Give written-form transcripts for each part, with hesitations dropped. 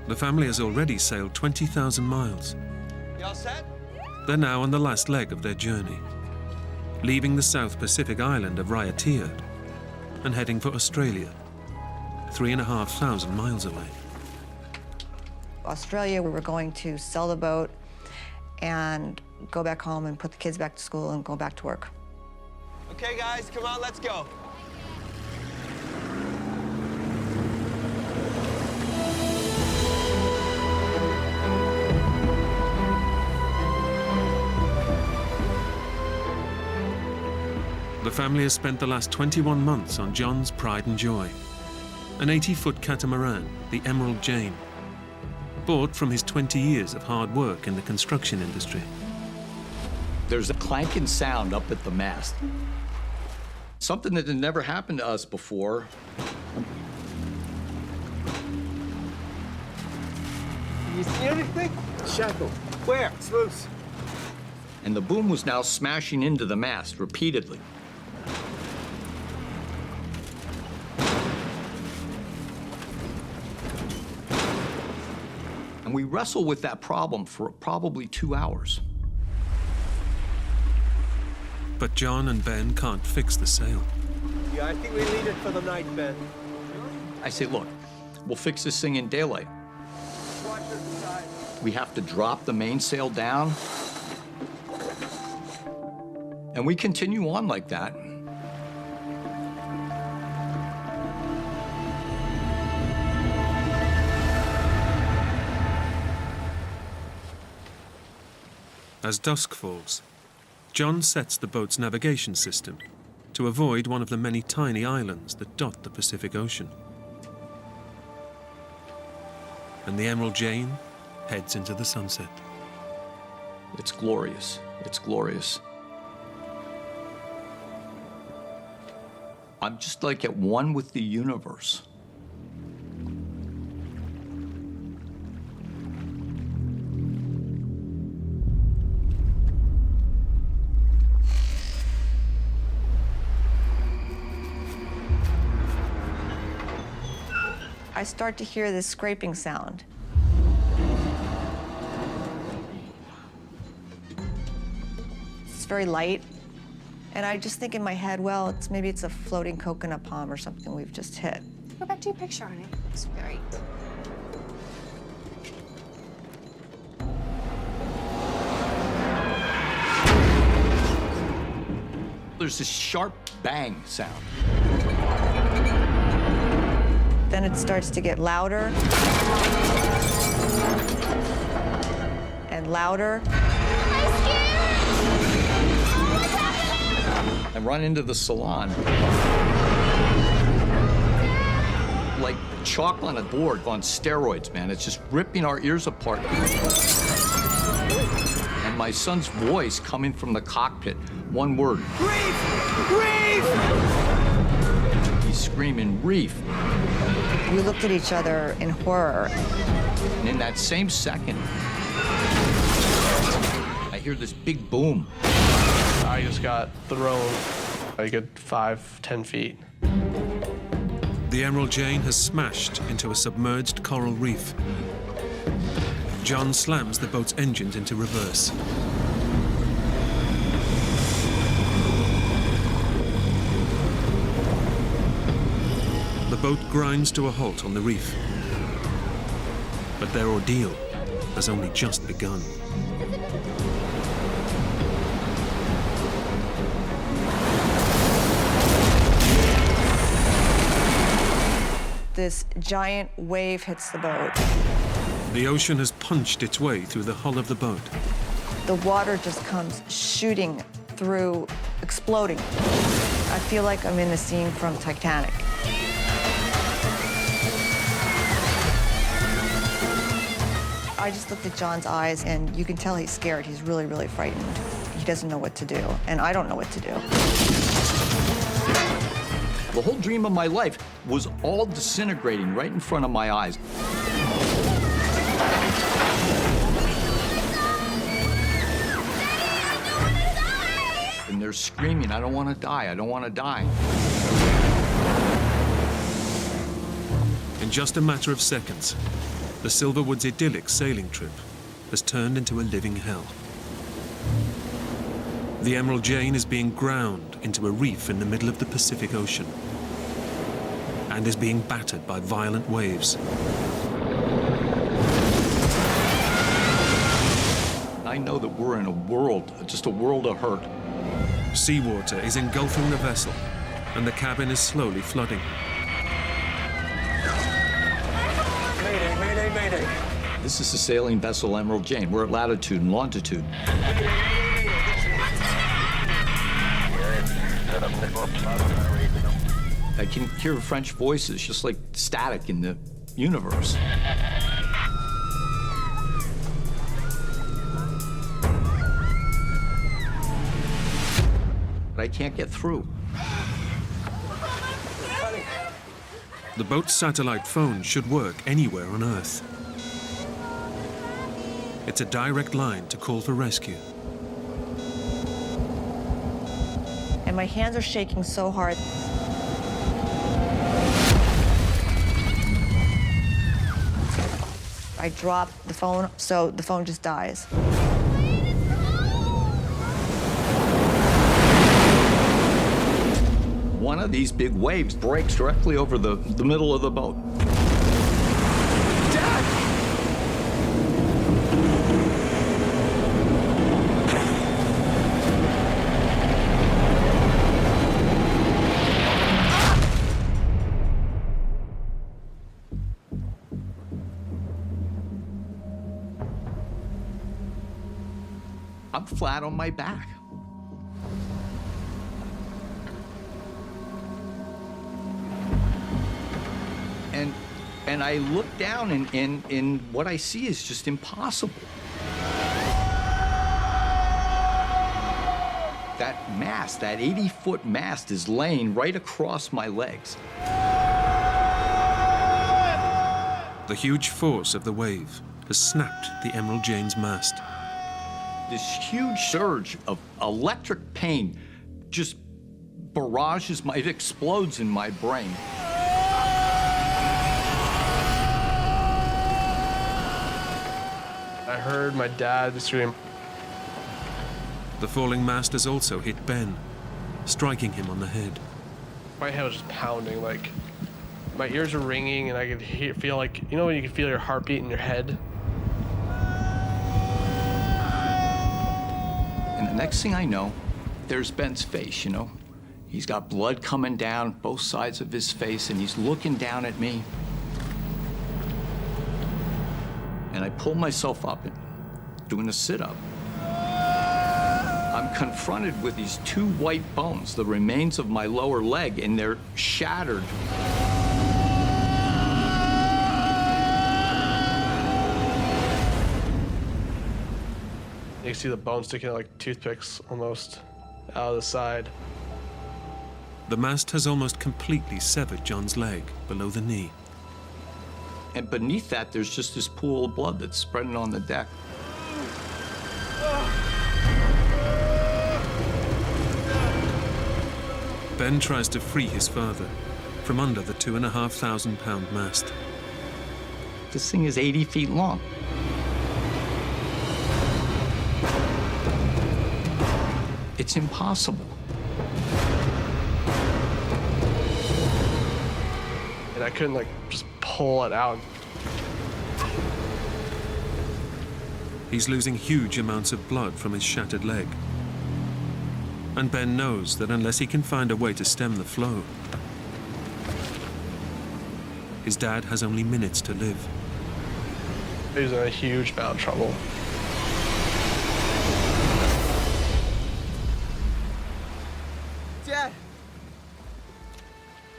The family has already sailed 20,000 miles. You all set? They're now on the last leg of their journey, leaving the South Pacific island of Raiatea and heading for Australia, 3,500 miles away. Australia, we were going to sell the boat and go back home and put the kids back to school and go back to work. Okay, guys, come on, let's go. The family has spent the last 21 months on John's pride and joy, an 80-foot catamaran, the Emerald Jane, bought from his 20 years of hard work in the construction industry. There's a clanking sound up at the mast. Something that had never happened to us before. You see anything? Shackle. Where? It's loose. And the boom was now smashing into the mast repeatedly. And we wrestled with that problem for probably 2 hours. But John and Ben can't fix the sail. Yeah, I think we leave it for the night, Ben. I say, look, we'll fix this thing in daylight. Watch it inside. We have to drop the mainsail down. And we continue on like that. As dusk falls, John sets the boat's navigation system to avoid one of the many tiny islands that dot the Pacific Ocean. And the Emerald Jane heads into the sunset. It's glorious. It's glorious. I'm just like at one with the universe. I start to hear this scraping sound. It's very light. And I just think in my head, well, maybe it's a floating coconut palm or something we've just hit. Go back to your picture on it. It's great. There's this sharp bang sound. Then it starts to get louder and louder. I run into the salon. Like chalk on a board on steroids, man. It's just ripping our ears apart. And my son's voice coming from the cockpit, one word. Reef! Reef! He's screaming, Reef. We looked at each other in horror. And in that same second, I hear this big boom. I just got thrown a good 5-10 feet. The Emerald Jane has smashed into a submerged coral reef. John slams the boat's engines into reverse. The boat grinds to a halt on the reef. But their ordeal has only just begun. This giant wave hits the boat. The ocean has punched its way through the hull of the boat. The water just comes shooting through, exploding. I feel like I'm in the scene from Titanic. I just looked at John's eyes, and you can tell he's scared. He's really, really frightened. He doesn't know what to do, and I don't know what to do. The whole dream of my life was all disintegrating right in front of my eyes. And they're screaming, I don't want to die, I don't want to die. In just a matter of seconds, the Silverwood's idyllic sailing trip has turned into a living hell. The Emerald Jane is being ground into a reef in the middle of the Pacific Ocean and is being battered by violent waves. I know that we're in a world, just a world of hurt. Seawater is engulfing the vessel, and the cabin is slowly flooding. Mayday, mayday, mayday. This is the sailing vessel Emerald Jane. We're at latitude and longitude. I can hear French voices, just like static in the universe. But I can't get through. The boat's satellite phone should work anywhere on Earth. It's a direct line to call for rescue. And my hands are shaking so hard. I drop the phone, so the phone just dies. One of these big waves breaks directly over the middle of the boat. Dad! I'm flat on my back. And I look down, and what I see is just impossible. That mast, that 80-foot mast, is laying right across my legs. The huge force of the wave has snapped the Emerald Jane's mast. This huge surge of electric pain just barrages it explodes in my brain. I heard my dad scream. The falling mast has also hit Ben, striking him on the head. My head was just pounding, like my ears were ringing, and I could feel like, you know when you can feel your heartbeat in your head? And the next thing I know, there's Ben's face, you know? He's got blood coming down both sides of his face, and he's looking down at me. And I pull myself up and doing a sit-up. I'm confronted with these two white bones, the remains of my lower leg, and they're shattered. You can see the bones sticking out like toothpicks almost out of the side. The mast has almost completely severed John's leg below the knee. And beneath that, there's just this pool of blood that's spreading on the deck. Ben tries to free his father from under the 2,500-pound mast. This thing is 80 feet long. It's impossible. And I couldn't like just pull it out. He's losing huge amounts of blood from his shattered leg. And Ben knows that unless he can find a way to stem the flow, his dad has only minutes to live. He was in a huge amount of trouble. Dad!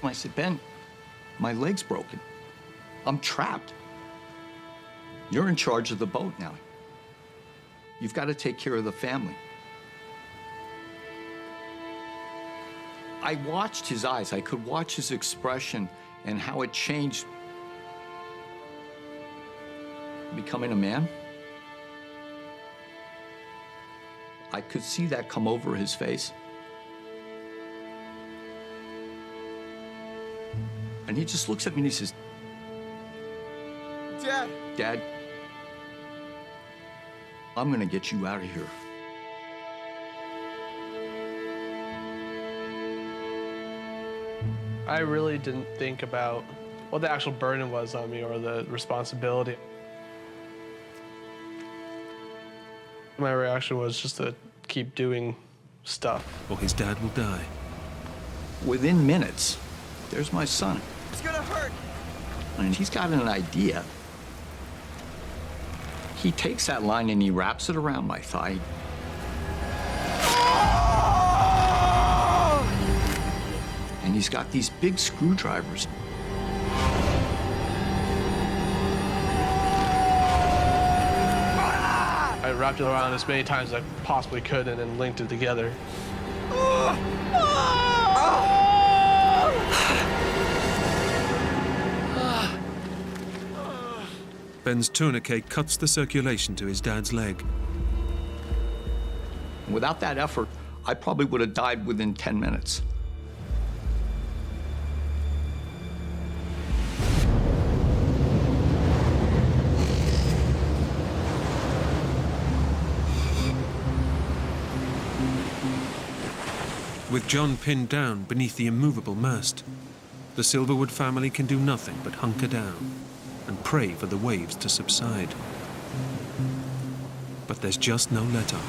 I said, Ben, my leg's broken. I'm trapped. You're in charge of the boat now. You've got to take care of the family. I watched his eyes. I could watch his expression and how it changed. Becoming a man. I could see that come over his face. And he just looks at me and he says, Dad! Dad. Dad, I'm gonna get you out of here. I really didn't think about what the actual burden was on me or the responsibility. My reaction was just to keep doing stuff. Or his dad will die. Within minutes, there's my son. It's gonna hurt. And he's got an idea. He takes that line and he wraps it around my thigh. And he's got these big screwdrivers. I wrapped it around as many times as I possibly could and then linked it together. Ben's tourniquet cuts the circulation to his dad's leg. Without that effort, I probably would have died within 10 minutes. With John pinned down beneath the immovable mast, the Silverwood family can do nothing but hunker down and pray for the waves to subside. But there's just no let-up.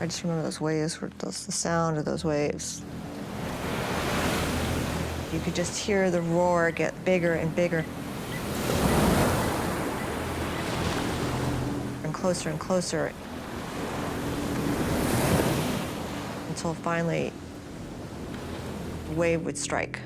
I just remember those waves, the sound of those waves. You could just hear the roar get bigger and bigger. And closer, until finally the wave would strike.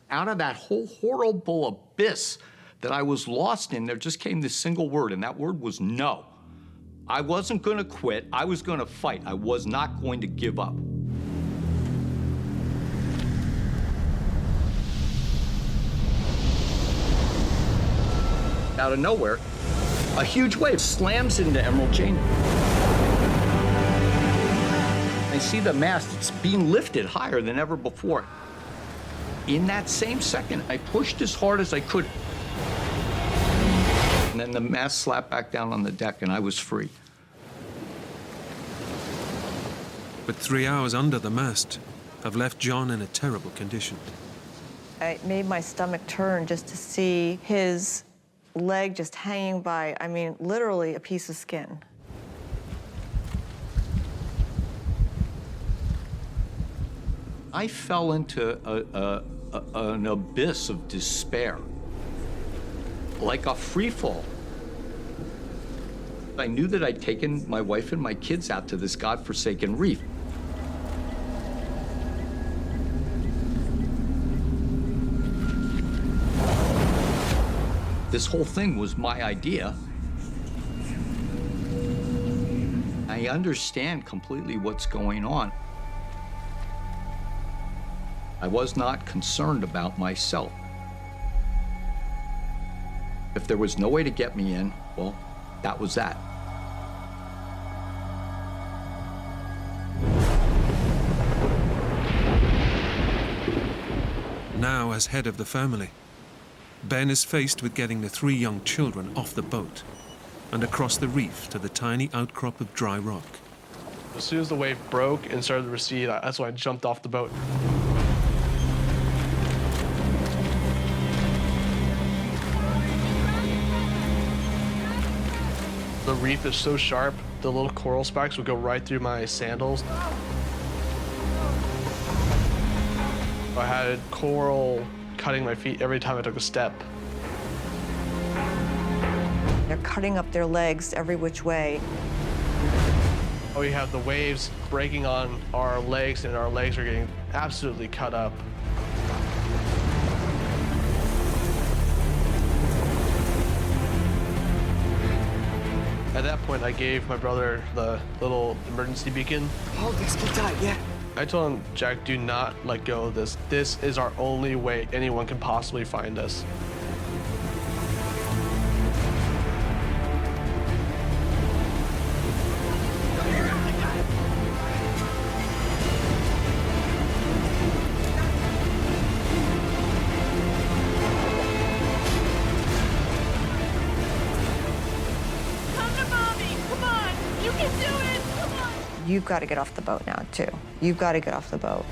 Out of that whole horrible abyss that I was lost in, there just came this single word, and that word was no. I wasn't gonna quit, I was gonna fight. I was not going to give up. Out of nowhere, a huge wave slams into Emerald Jane. I see the mast, it's being lifted higher than ever before. In that same second, I pushed as hard as I could. And then the mast slapped back down on the deck and I was free. But 3 hours under the mast have left John in a terrible condition. It made my stomach turn just to see his leg just hanging by, I mean, literally a piece of skin. I fell into an abyss of despair, like a free fall. I knew that I'd taken my wife and my kids out to this godforsaken reef. This whole thing was my idea. I understand completely what's going on. I was not concerned about myself. If there was no way to get me in, well, that was that. Now, as head of the family, Ben is faced with getting the 3 young children off the boat and across the reef to the tiny outcrop of dry rock. As soon as the wave broke and started to recede, that's when I jumped off the boat. The reef is so sharp, the little coral spikes would go right through my sandals. I had coral cutting my feet every time I took a step. They're cutting up their legs every which way. We have the waves breaking on our legs, and our legs are getting absolutely cut up. At that point, I gave my brother the little emergency beacon. Hold this, get tight, yeah. I told him, Jack, do not let go of this. This is our only way anyone can possibly find us. You've got to get off the boat now, too. You've got to get off the boat.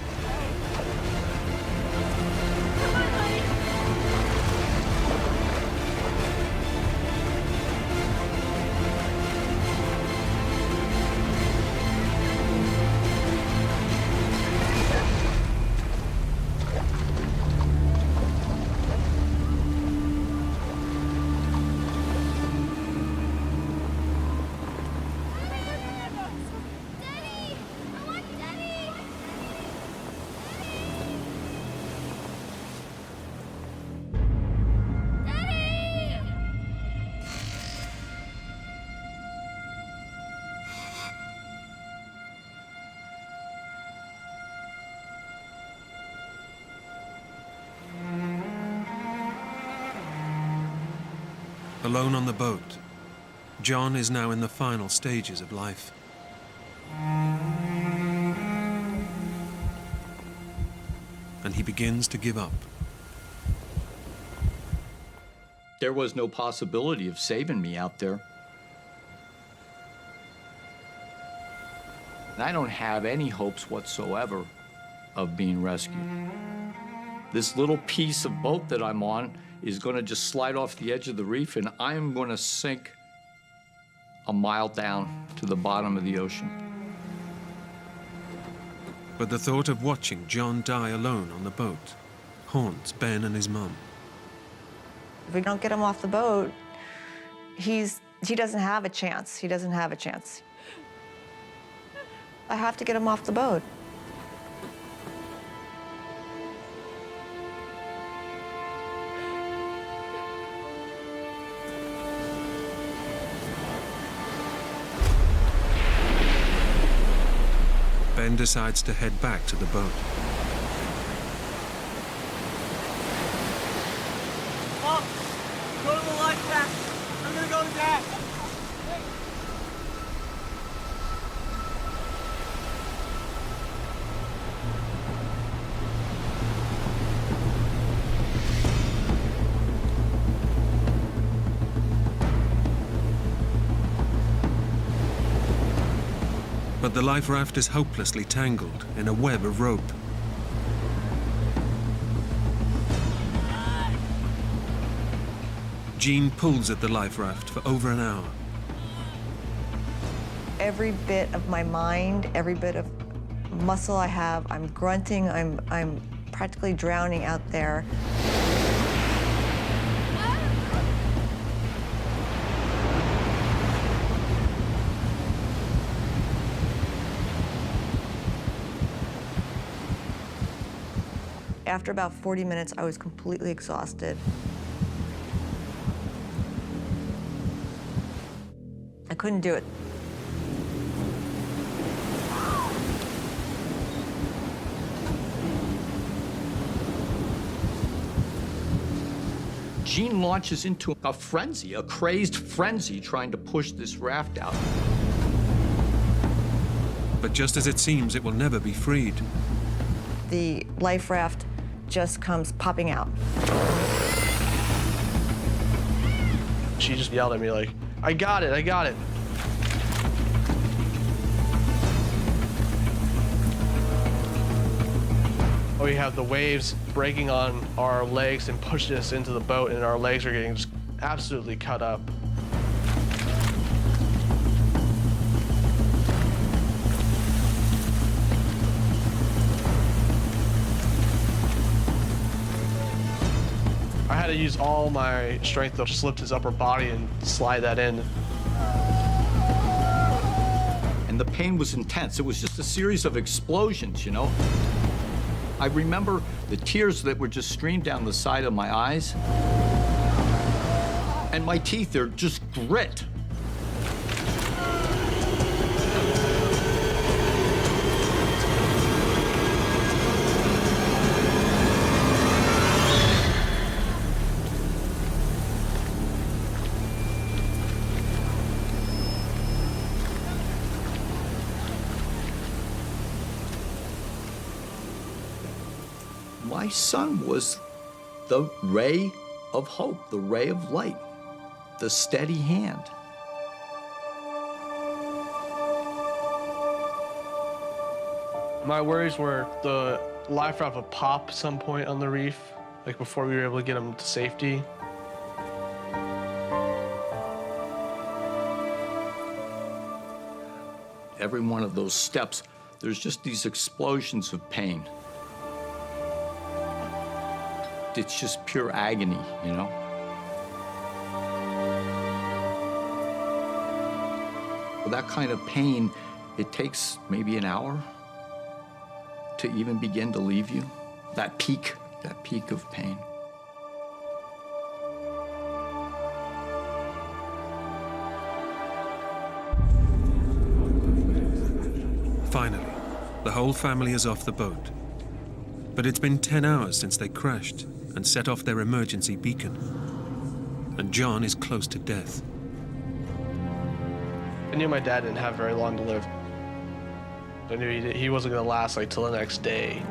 Alone on the boat, John is now in the final stages of life. And he begins to give up. There was no possibility of saving me out there. And I don't have any hopes whatsoever of being rescued. This little piece of boat that I'm on is going to just slide off the edge of the reef, and I'm going to sink a mile down to the bottom of the ocean. But the thought of watching John die alone on the boat haunts Ben and his mum. If we don't get him off the boat, he doesn't have a chance. He doesn't have a chance. I have to get him off the boat. Ben decides to head back to the boat. Mom, go to the life raft. I'm gonna go to Dad. But the life raft is hopelessly tangled in a web of rope. Jean pulls at the life raft for over an hour. Every bit of my mind, every bit of muscle I have, I'm grunting, I'm practically drowning out there. After about 40 minutes, I was completely exhausted. I couldn't do it. Jean launches into a frenzy, a crazed frenzy, trying to push this raft out. But just as it seems it will never be freed, The life raft just comes popping out. She just yelled at me like, I got it, I got it. We have the waves breaking on our legs and pushing us into the boat, and our legs are getting just absolutely cut up. I had to use all my strength to just lift his upper body and slide that in. And the pain was intense. It was just a series of explosions, you know? I remember the tears that were just streamed down the side of my eyes. And my teeth are just grit. My son was the ray of hope, the ray of light, the steady hand. My worries were the life raft would pop some point on the reef, like before we were able to get him to safety. Every one of those steps, there's just these explosions of pain. It's just pure agony, you know? That kind of pain, it takes maybe an hour to even begin to leave you. That peak of pain. Finally, the whole family is off the boat. But it's been 10 hours since they crashed and set off their emergency beacon. And John is close to death. I knew my dad didn't have very long to live. I knew he wasn't going to last like till the next day.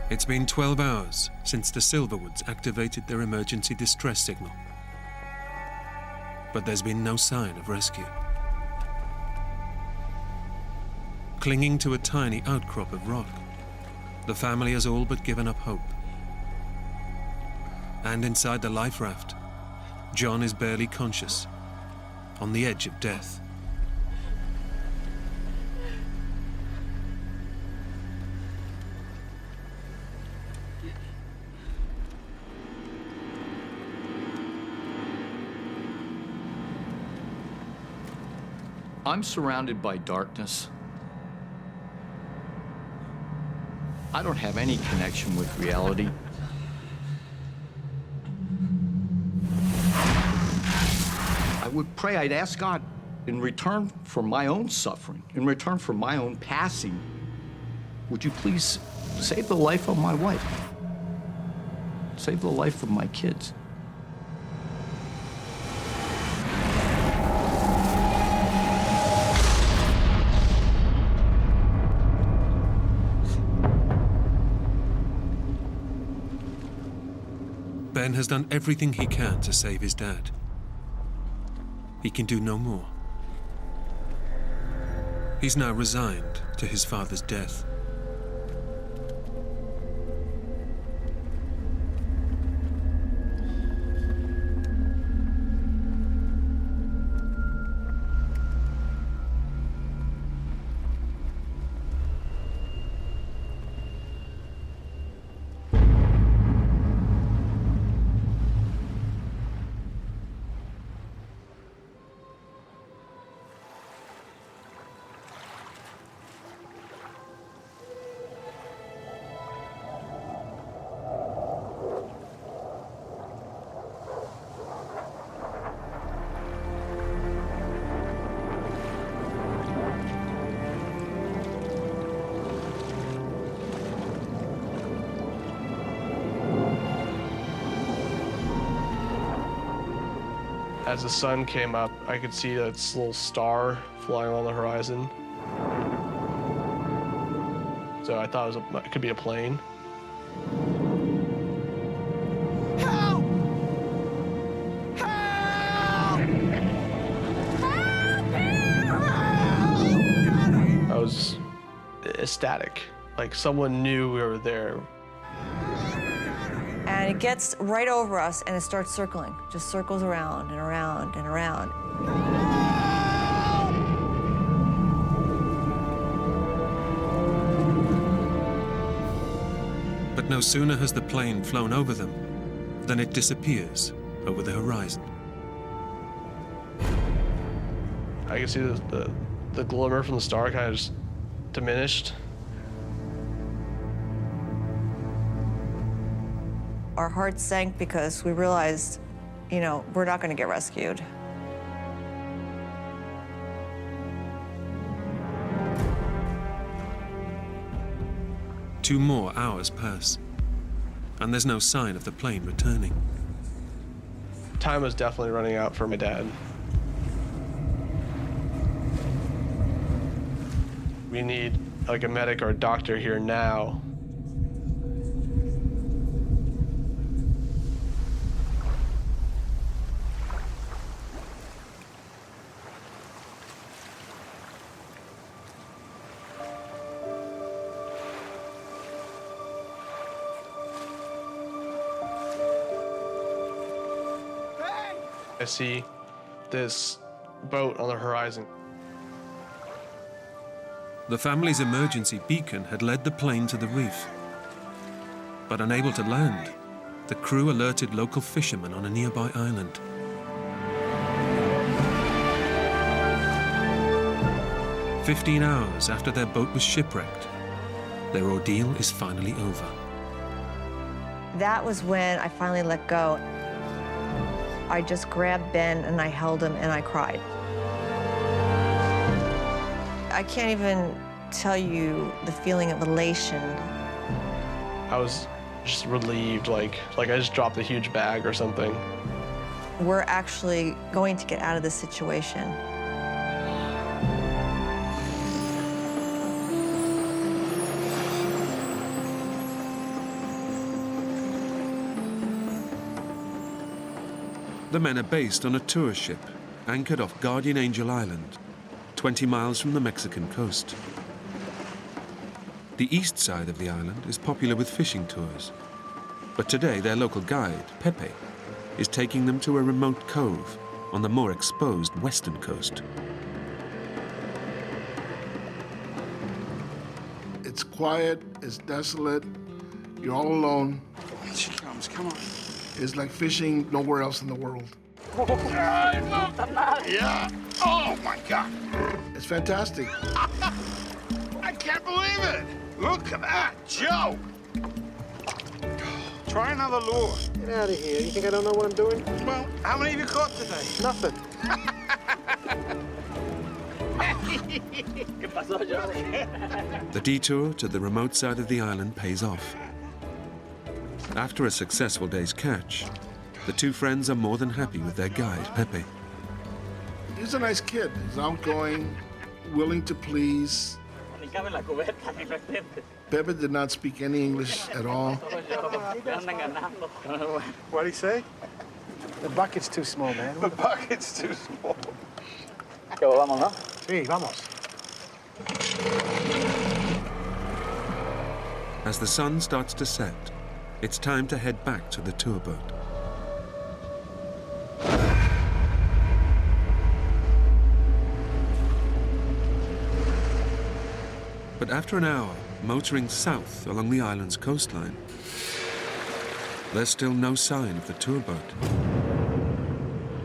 It's been 12 hours since the Silverwoods activated their emergency distress signal. But there's been no sign of rescue. Clinging to a tiny outcrop of rock, the family has all but given up hope. And inside the life raft, John is barely conscious, on the edge of death. I'm surrounded by darkness. I don't have any connection with reality. I would pray, I'd ask God, in return for my own suffering, in return for my own passing, would you please save the life of my wife? Save the life of my kids. Ben has done everything he can to save his dad. He can do no more. He's now resigned to his father's death. As the sun came up, I could see this little star flying on the horizon. So I thought it could be a plane. Help! Help! Help! I was ecstatic, like someone knew we were there. And it gets right over us and it starts circling, just circles around and around and around. But no sooner has the plane flown over them than it disappears over the horizon. I could see the glimmer from the star kind of just diminished. Our hearts sank because we realized, you know, we're not going to get rescued. Two more hours pass, and there's no sign of the plane returning. Time was definitely running out for my dad. We need like a medic or a doctor here now. I see this boat on the horizon. The family's emergency beacon had led the plane to the reef. But unable to land, the crew alerted local fishermen on a nearby island. "15 hours after their boat was shipwrecked, their ordeal is finally over." That was when I finally let go. I just grabbed Ben and I held him and I cried. I can't even tell you the feeling of elation. I was just relieved, like I just dropped a huge bag or something. We're actually going to get out of this situation. The men are based on a tour ship anchored off Guardian Angel Island, 20 miles from the Mexican coast. The east side of the island is popular with fishing tours, but today their local guide, Pepe, is taking them to a remote cove on the more exposed western coast. It's quiet, it's desolate, you're all alone. Here she comes, come on. It's like fishing nowhere else in the world. Yeah. Oh my God. It's fantastic. I can't believe it. Look at that, Joe. Try another lure. Get out of here. You think I don't know what I'm doing? Well, how many have you caught today? Nothing. The detour to the remote side of the island pays off. After a successful day's catch, the two friends are more than happy with their guide, Pepe. He's a nice kid. He's outgoing, willing to please. Pepe did not speak any English at all. What'd he say? The bucket's too small, man. The bucket's too small. Sí, vamos. As the sun starts to set, it's time to head back to the tour boat. But after an hour motoring south along the island's coastline, there's still no sign of the tour boat.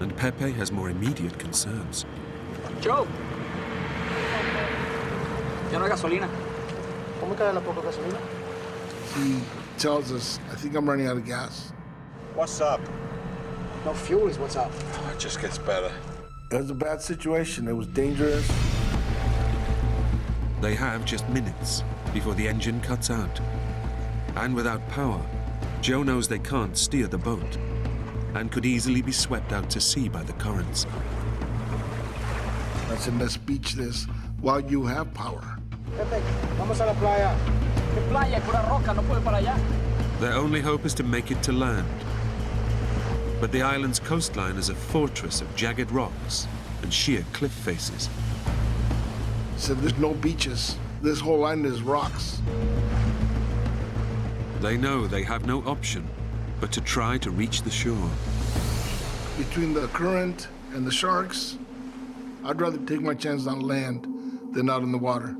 And Pepe has more immediate concerns. Joe. Ya no hay gasolina. ¿Cómo queda la poca gasolina? He tells us, I think I'm running out of gas. What's up? No fuel is what's up. Oh, it just gets better. It was a bad situation. It was dangerous. They have just minutes before the engine cuts out. And without power, Joe knows they can't steer the boat and could easily be swept out to sea by the currents. I said, let's beach this while you have power. Pepe, vamos a la playa. ¿Qué playa? Pura roca, no puedo para allá. Their only hope is to make it to land. But the island's coastline is a fortress of jagged rocks and sheer cliff faces. He said, there's no beaches. This whole island is rocks. They know they have no option but to try to reach the shore. Between the current and the sharks, I'd rather take my chances on land than out in the water.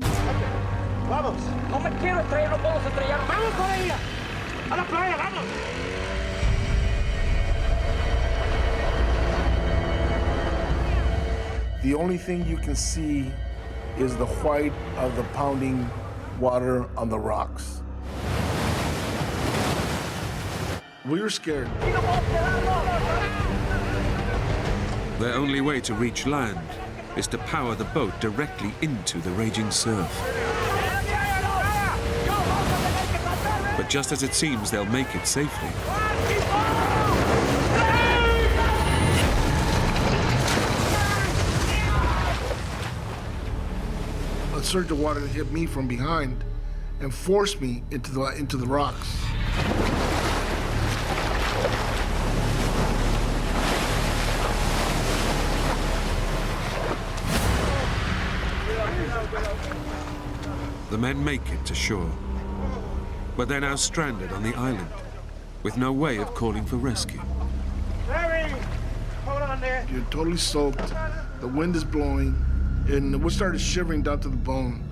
Vamos. No me quiero estrellar, no puedo estrellar. ¡Vamos con ella! ¡A la playa, vamos! The only thing you can see is the white of the pounding water on the rocks. We were scared. Their only way to reach land is to power the boat directly into the raging surf. But just as it seems they'll make it safely, surge of water hit me from behind and forced me into the rocks. The men make it to shore, but they're now stranded on the island with no way of calling for rescue. Larry! Hold on there. You're totally soaked, the wind is blowing, and we started shivering down to the bone.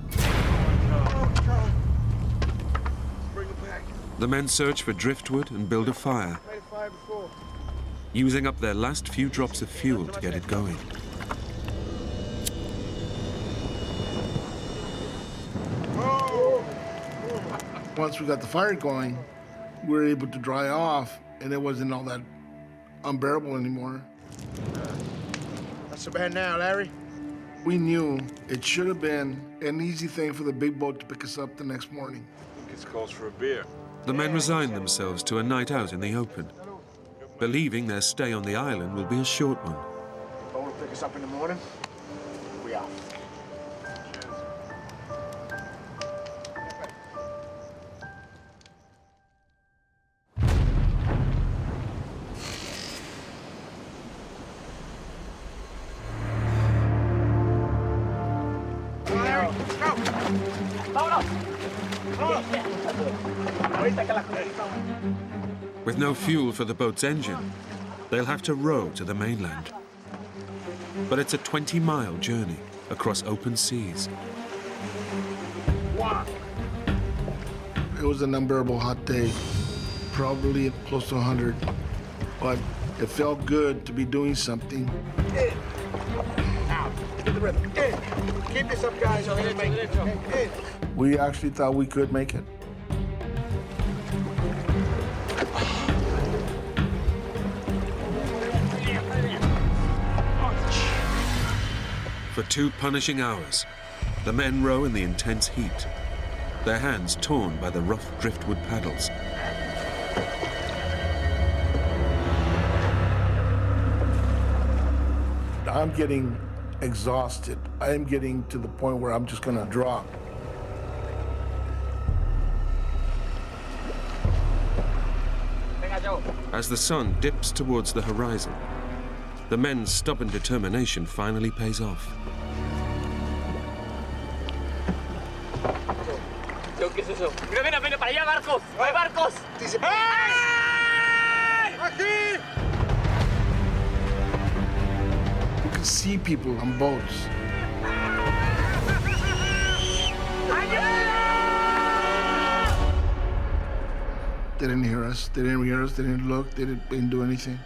Bring it back. The men search for driftwood and build a fire, Made a fire before. using up their last few drops of fuel to get it going. Once we got the fire going, we were able to dry off, and it wasn't all that unbearable anymore. Not so bad now, Larry. We knew it should have been an easy thing for the big boat to pick us up the next morning. It's calls for a beer. The men resign themselves to a night out in the open, believing their stay on the island will be a short one. Boat will pick us up in the morning. We out. With no fuel for the boat's engine, they'll have to row to the mainland. But it's a 20-mile journey across open seas. It was an unbearable hot day, probably close to 100, but it felt good to be doing something. Out. Get the rhythm. Keep this up, guys. I'll make it. We actually thought we could make it. For 2 punishing hours, the men row in the intense heat, their hands torn by the rough driftwood paddles. I'm getting exhausted. I am getting to the point where I'm just gonna drop. As the sun dips towards the horizon, the men's stubborn determination finally pays off. ¿Qué es eso? Mira, para allá, barcos. ¡Hay barcos! You can see people on boats. They didn't hear us. They didn't hear us. They didn't look. They didn't do anything.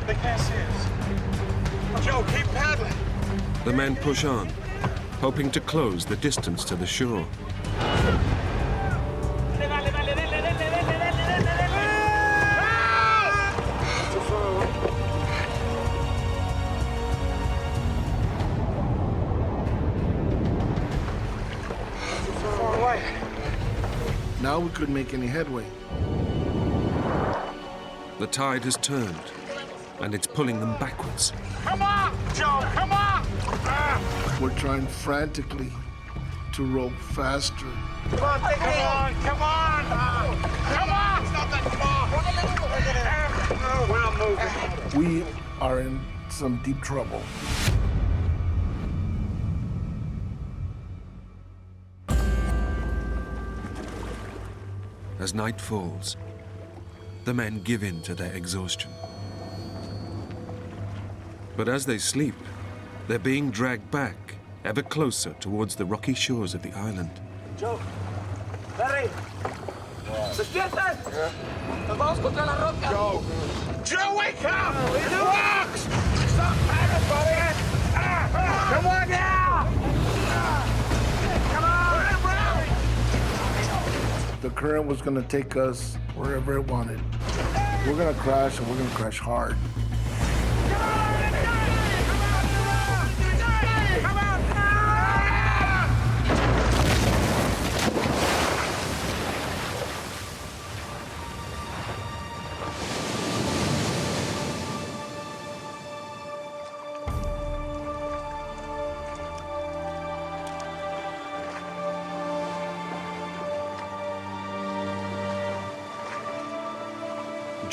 They can't see us. Joe, keep paddling. The men push on, hoping to close the distance to the shore. Now we couldn't make any headway. The tide has turned, and it's pulling them backwards. Come on, Joe, come on! We're trying frantically to row faster. Come on, come on! Come on! It's not that far! We're not moving. We are in some deep trouble. As night falls, the men give in to their exhaustion. But as they sleep, they're being dragged back ever closer towards the rocky shores of the island. Joe, Larry, despierten. Nos vamos contra la roca. Joe, wake up! Rocks! Stop paddling, buddy! Come on now! Come on! The current was going to take us wherever it wanted. We're going to crash, and we're going to crash hard.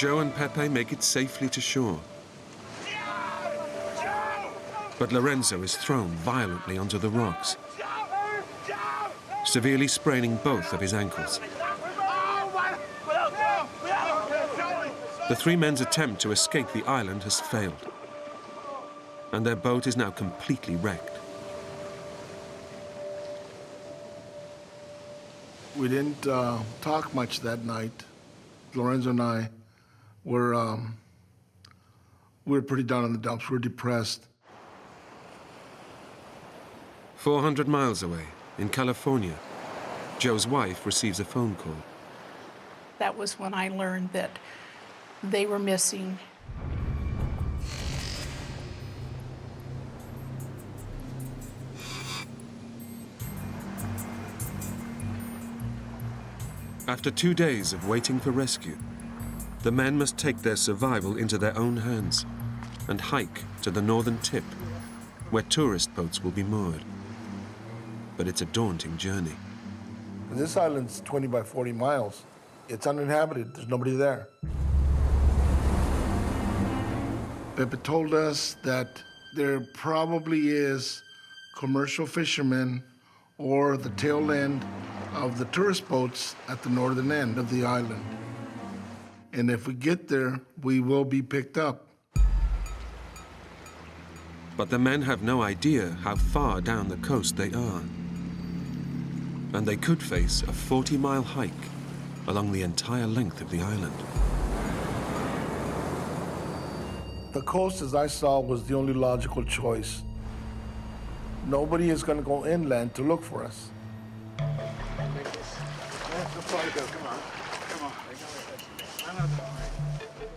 Joe and Pepe make it safely to shore. But Lorenzo is thrown violently onto the rocks, severely spraining both of his ankles. The three men's attempt to escape the island has failed, and their boat is now completely wrecked. We didn't talk much that night. Lorenzo and I were pretty down in the dumps. We were depressed. 400 miles away, in California, Joe's wife receives a phone call. That was when I learned that they were missing. After 2 days of waiting for rescue, the men must take their survival into their own hands and hike to the northern tip, where tourist boats will be moored. But it's a daunting journey. This island's 20 by 40 miles. It's uninhabited. There's nobody there. Pepe told us that there probably is commercial fishermen or the tail end of the tourist boats at the northern end of the island. And if we get there, we will be picked up. But the men have no idea how far down the coast they are. And they could face a 40-mile hike along the entire length of the island. The coast, as I saw, was the only logical choice. Nobody is going to go inland to look for us.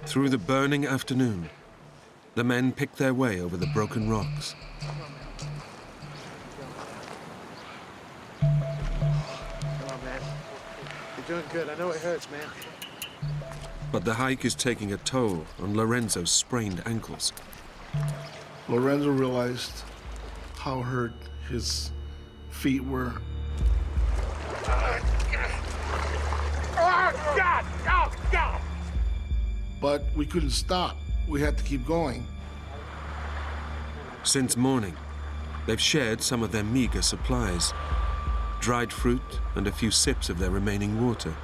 Through the burning afternoon, the men pick their way over the broken rocks. You're doing good. I know it hurts, man. But the hike is taking a toll on Lorenzo's sprained ankles. Lorenzo realized how hurt his feet were. Oh, God! Oh, God! But we couldn't stop. We had to keep going. Since morning, they've shared some of their meager supplies, dried fruit and a few sips of their remaining water.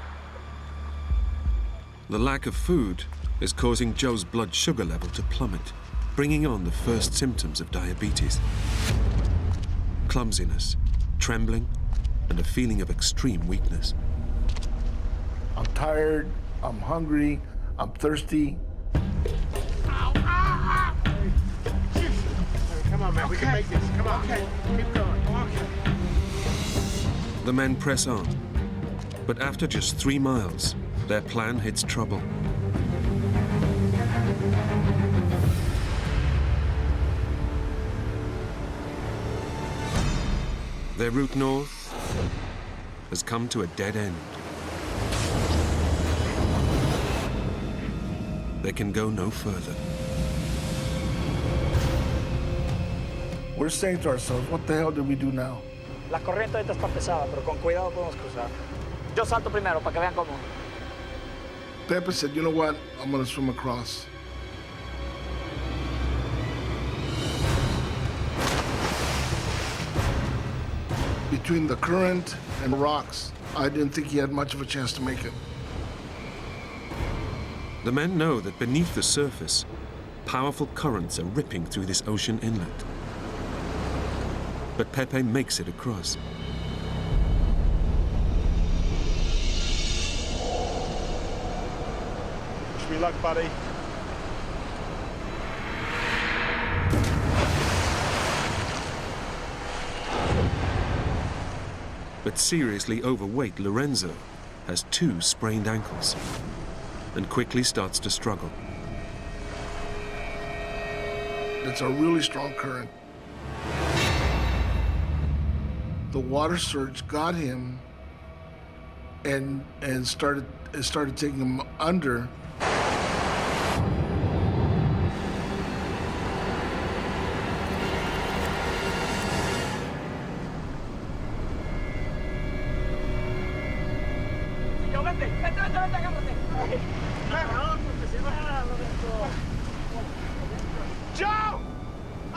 The lack of food is causing Joe's blood sugar level to plummet, bringing on the first symptoms of diabetes. Clumsiness, trembling, and a feeling of extreme weakness. I'm tired, I'm hungry, I'm thirsty. Come on, man. We can make this. Come on. Okay. Keep going. Okay. The men press on, but after just 3 miles, their plan hits trouble. Their route north has come to a dead end. They can go no further. We're saying to ourselves, what the hell did we do now? La corriente ahorita está pesada, pero con cuidado podemos cruzar. Yo salto primero para que vean cómo. Pepe said, you know what? I'm gonna swim across. Between the current and rocks, I didn't think he had much of a chance to make it. The men know that beneath the surface, powerful currents are ripping through this ocean inlet. But Pepe makes it across. Wish me luck, buddy. But seriously overweight Lorenzo has 2 sprained ankles and quickly starts to struggle. It's a really strong current. The water surge got him and started taking him under.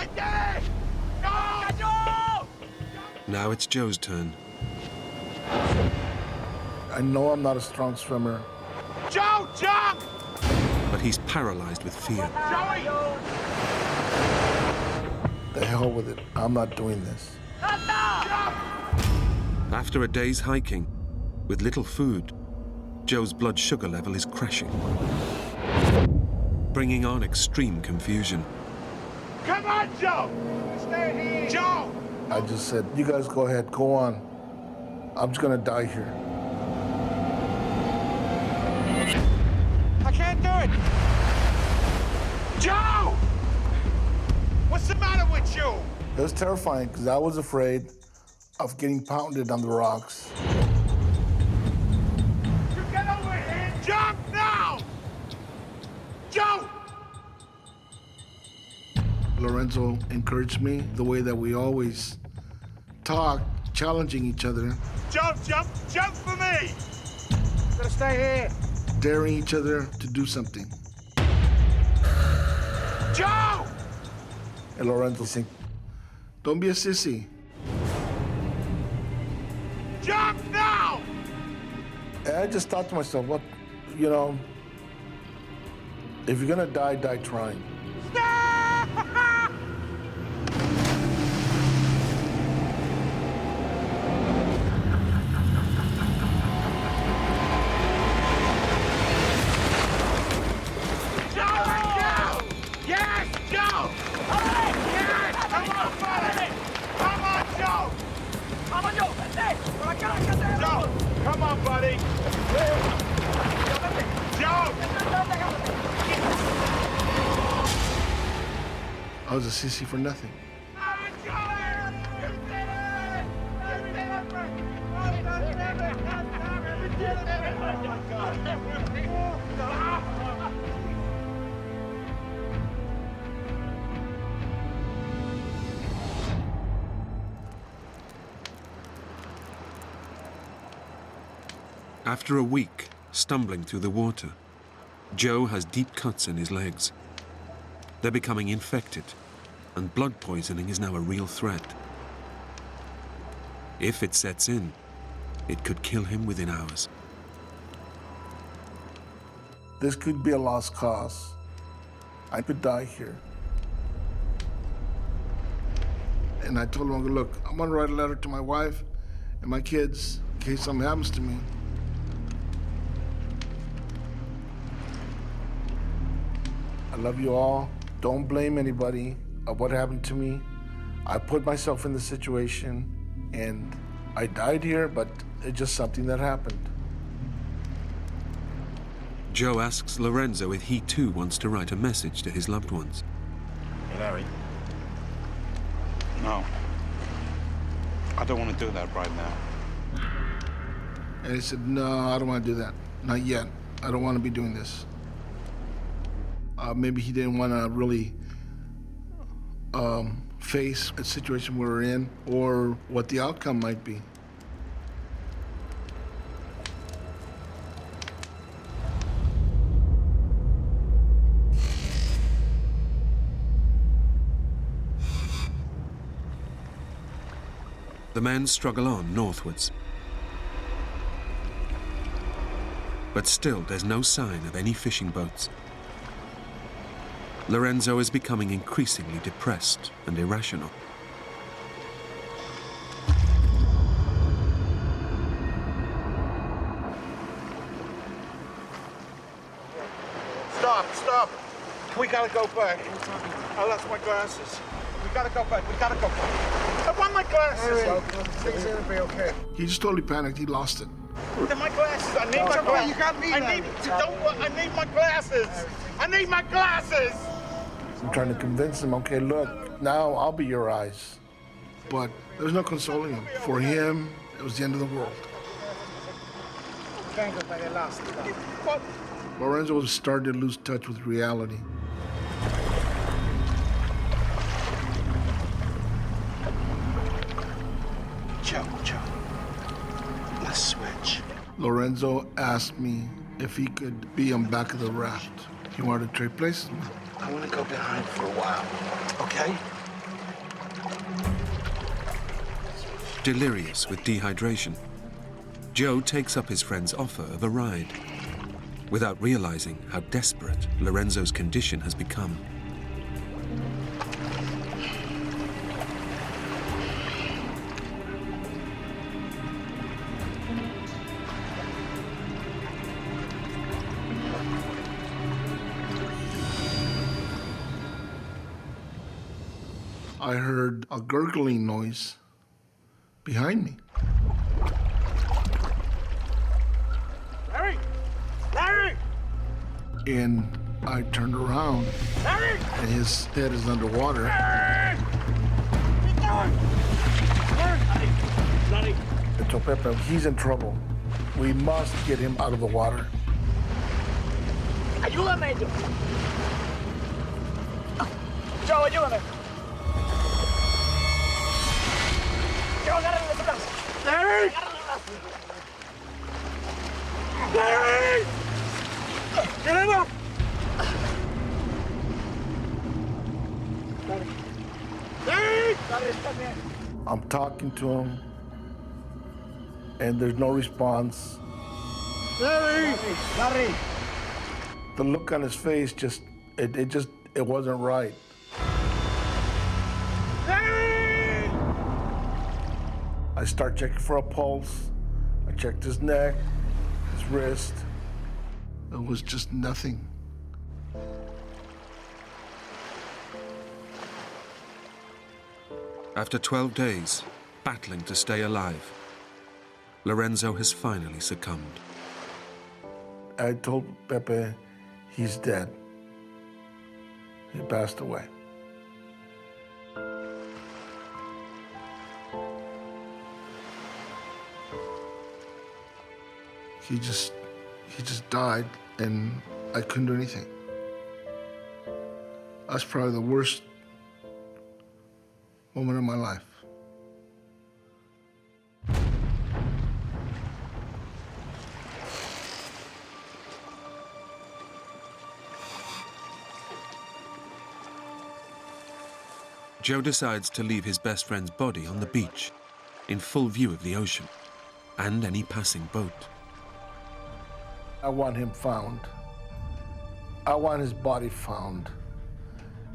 I did it! No! Now it's Joe's turn. I know I'm not a strong swimmer. Joe, jump! But he's paralyzed with fear. Joey! The hell with it. I'm not doing this. After a day's hiking, with little food, Joe's blood sugar level is crashing, bringing on extreme confusion. Come on, Joe! Stay here! Joe! I just said, you guys go ahead, go on. I'm just gonna die here. I can't do it! Joe! What's the matter with you? It was terrifying because I was afraid of getting pounded on the rocks. You get over here! Jump now! Joe! Lorenzo encouraged me the way that we always talk, challenging each other, Jump, jump, jump for me! Gotta stay here. daring each other to do something. Joe! And Lorenzo said, don't be a sissy. Jump now! And I just thought to myself, what, you know, if you're gonna die, die trying. Yes, Joe! Yes! Come on, buddy! Come on, Joe! Joe, come on, buddy! Joe! I was a sissy for nothing. After a week stumbling through the water, Joe has deep cuts in his legs. They're becoming infected, and blood poisoning is now a real threat. If it sets in, it could kill him within hours. This could be a lost cause. I could die here. And I told him, look, I'm gonna write a letter to my wife and my kids in case something happens to me. I love you all. Don't blame anybody of what happened to me. I put myself in the situation and I died here, but it's just something that happened. Joe asks Lorenzo if he too wants to write a message to his loved ones. Hey, Larry. No. I don't want to do that right now. And he said, no, I don't want to do that. Not yet. I don't want to be doing this. Maybe he didn't want to really face a situation we're in or what the outcome might be. The men struggle on northwards. But still, there's no sign of any fishing boats. Lorenzo is becoming increasingly depressed and irrational. Stop! We gotta go back. I lost my glasses. We gotta go back. I want my glasses. Things are gonna be okay. He just totally panicked. He lost it. They're my glasses. I need my glasses. You got me, I need my glasses. I need my glasses. I'm trying to convince him, okay, look, now I'll be your eyes. But there's no consoling him. For him, it was the end of the world. Lorenzo was starting to lose touch with reality. Joe, let's switch. Lorenzo asked me if he could be on back of the raft. He wanted to trade places with me. I want to go behind for a while, okay? Delirious with dehydration, Joe takes up his friend's offer of a ride, without realizing how desperate Lorenzo's condition has become. I heard a gurgling noise behind me. Larry! Larry! And I turned around, Larry! and his head is underwater. Larry! Keep going! Larry! Larry! I told Pepe, he's in trouble. We must get him out of the water. Ayúdame, Joe. Joe, ayúdame. Joe, agárrale los brazos. Larry! Larry! Get him up! Larry! Larry, está bien. I'm talking to him, and there's no response. Larry! Larry! The look on his face it wasn't right. Larry! I start checking for a pulse. I checked his neck, his wrist. There was just nothing. After 12 days, battling to stay alive, Lorenzo has finally succumbed. I told Pepe he's dead. He passed away. He just died, and I couldn't do anything. That's probably the worst moment of my life. Joe decides to leave his best friend's body on the beach, in full view of the ocean and any passing boat. I want him found. I want his body found,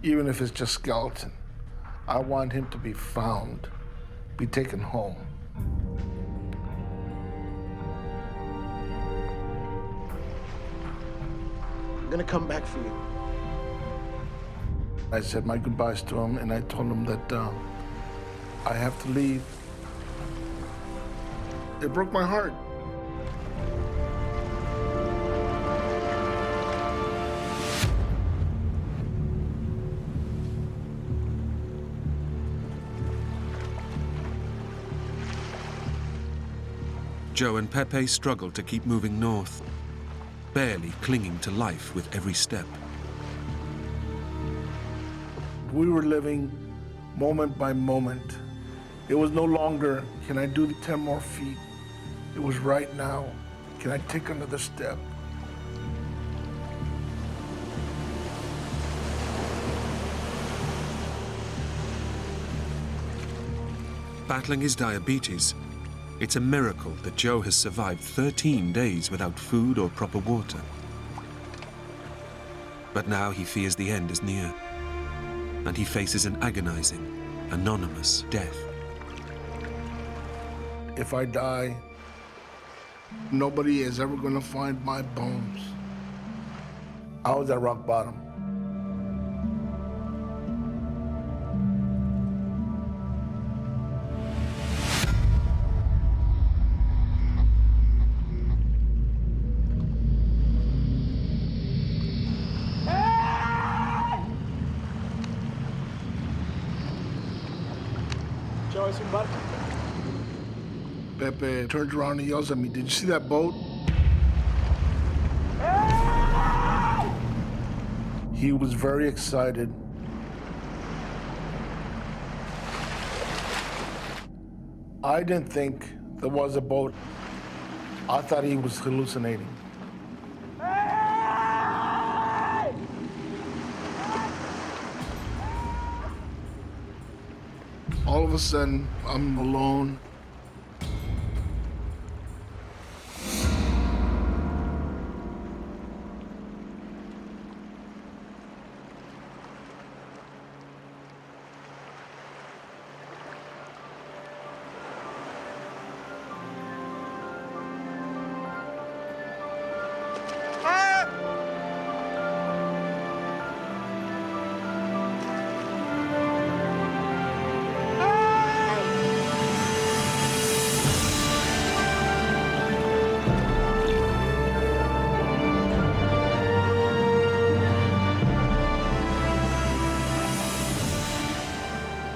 even if it's just skeleton. I want him to be found, be taken home. I'm gonna come back for you. I said my goodbyes to him, and I told him that I have to leave. It broke my heart. Joe and Pepe struggle to keep moving north, barely clinging to life with every step. We were living moment by moment. It was no longer, can I do the 10 more feet? It was right now, can I take another step? Battling his diabetes, it's a miracle that Joe has survived 13 days without food or proper water. But now he fears the end is near, and he faces an agonizing, anonymous death. If I die, nobody is ever gonna find my bones. I was at rock bottom. Joe, es un barco. Pepe turns around and yells at me, "Did you see that boat?" He was very excited. I didn't think there was a boat. I thought he was hallucinating. All of a sudden, I'm alone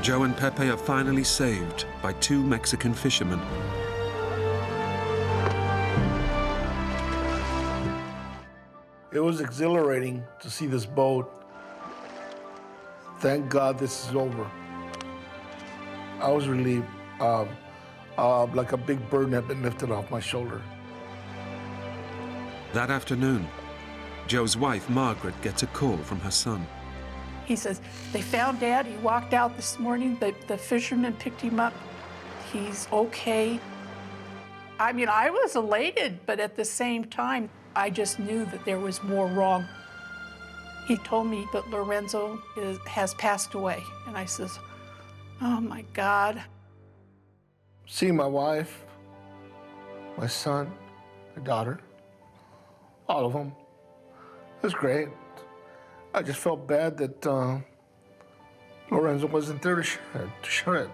Joe and Pepe are finally saved by 2 Mexican fishermen. It was exhilarating to see this boat. Thank God this is over. I was relieved, like a big burden had been lifted off my shoulder. That afternoon, Joe's wife, Margaret, gets a call from her son. He says, they found Dad. He walked out this morning. The fishermen picked him up. He's okay. I mean, I was elated, but at the same time, I just knew that there was more wrong. He told me that Lorenzo has passed away. And I says, oh my God. Seeing my wife, my son, my daughter, all of them, it was great. I just felt bad that Lorenzo wasn't there to share it.